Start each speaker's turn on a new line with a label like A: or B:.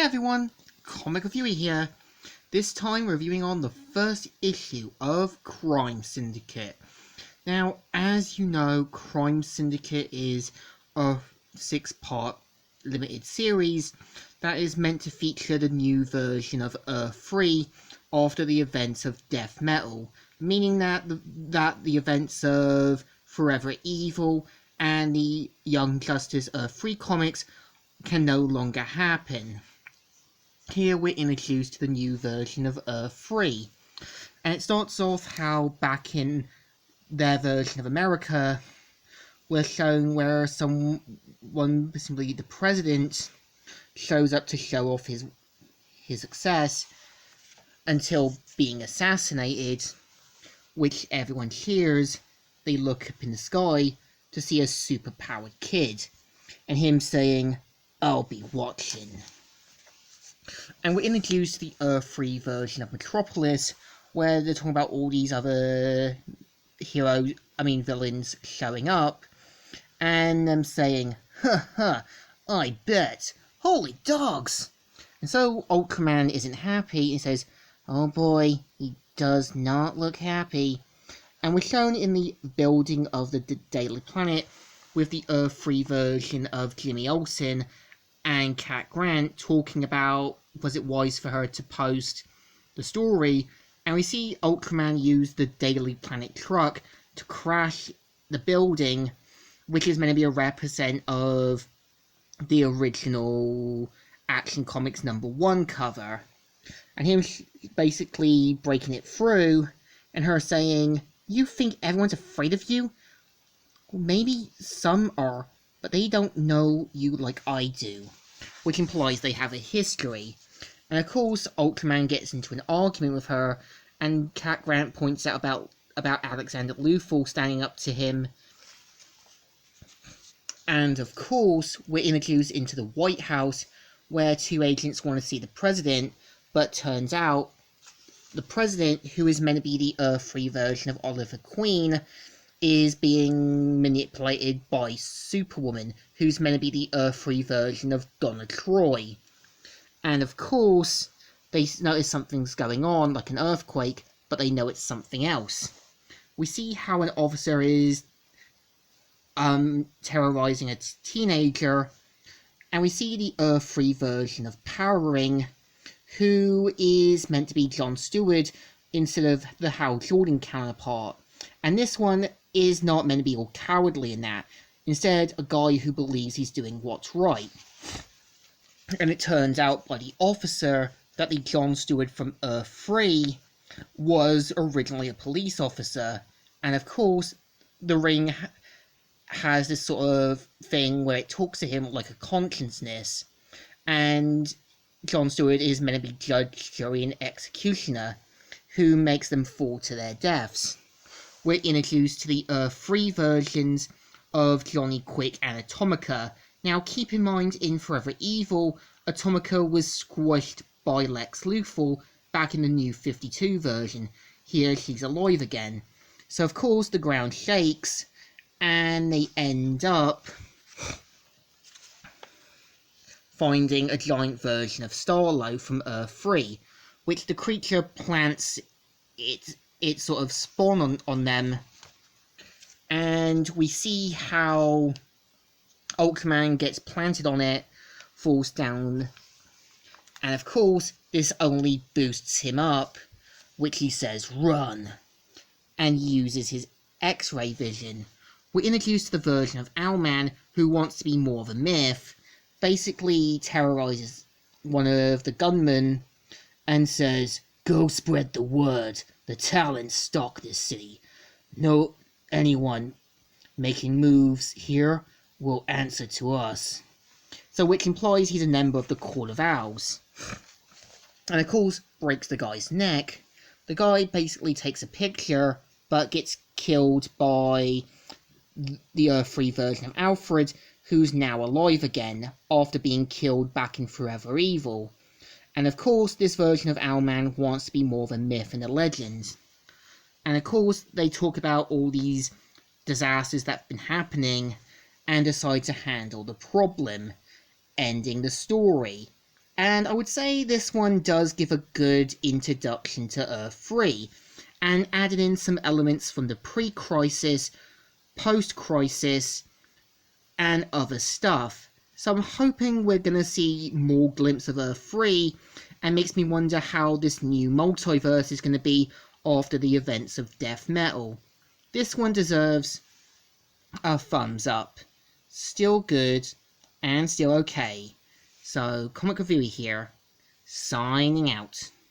A: everyone, Comic Reviewer here. This time reviewing on the first issue of Crime Syndicate. Now, as you know, Crime Syndicate is a 6-part limited series that is meant to feature the new version of Earth 3 after the events of Death Metal, meaning that the events of Forever Evil and the Young Justice Earth 3 comics can no longer happen. Here we're introduced to the new version of Earth 3, and it starts off how back in their version of America, we're shown where someone, simply the president, shows up to show off his success until being assassinated, which everyone cheers. They look up in the sky to see a superpowered kid, and him saying, "I'll be watching." And we're introduced to the Earth 3 version of Metropolis, where they're talking about all these other villains showing up, and them saying, "Ha, I bet, holy dogs!" And so Ultraman isn't happy, and says, "Oh boy, he does not look happy." And we're shown in the building of the Daily Planet, with the Earth 3 version of Jimmy Olsen and Cat Grant talking about, was it wise for her to post the story, and we see Ultraman use the Daily Planet truck to crash the building, which is meant to be a represent of the original Action Comics #1 cover, and him basically breaking it through, and her saying, "You think everyone's afraid of you? Well, maybe some are, but they don't know you like I do," which implies they have a history. And of course, Ultraman gets into an argument with her, and Cat Grant points out about Alexander Luthor standing up to him. And of course, we're introduced into the White House, where two agents want to see the president, but turns out the president, who is meant to be the Earth 3 version of Oliver Queen, is being manipulated by Superwoman, who's meant to be the Earth 3 version of Donna Troy. And of course, they notice something's going on, like an earthquake, but they know it's something else. We see how an officer is terrorizing a teenager, and we see the Earth 3 version of Power Ring, who is meant to be Jon Stewart instead of the Hal Jordan counterpart. And this one is not meant to be all cowardly in that. Instead, a guy who believes he's doing what's right. And it turns out by the officer that the Jon Stewart from Earth 3 was originally a police officer. And of course, the Ring has this sort of thing where it talks to him like a consciousness. And Jon Stewart is meant to be judge, jury, and executioner, who makes them fall to their deaths. We're introduced to the Earth 3 versions of Johnny Quick and Atomica. Now keep in mind, in Forever Evil, Atomica was squished by Lex Luthor back in the New 52 version. Here she's alive again. So of course the ground shakes, and they end up finding a giant version of Starlo from Earth 3, which the creature plants its sort of spawn on them, and we see how Ultraman gets planted on it, falls down, and of course this only boosts him up, which he says run, and uses his X-ray vision. We're introduced to the version of Owlman, who wants to be more of a myth, basically terrorizes one of the gunmen and says, "Go spread the word, the Talons stalk this city. No anyone making moves here will answer to us." So which implies he's a member of the Court of Owls. And of course breaks the guy's neck. The guy basically takes a picture, but gets killed by the Earth 3 version of Alfred, who's now alive again, after being killed back in Forever Evil. And of course, this version of Owlman wants to be more of a myth and a legend. And of course, they talk about all these disasters that have been happening, and decide to handle the problem, ending the story. And I would say this one does give a good introduction to Earth 3, and added in some elements from the pre-crisis, post-crisis, and other stuff. So I'm hoping we're going to see more glimpse of Earth 3, and makes me wonder how this new multiverse is going to be after the events of Death Metal. This one deserves a thumbs up. Still good, and still okay. So, Comic Reviewer here, signing out.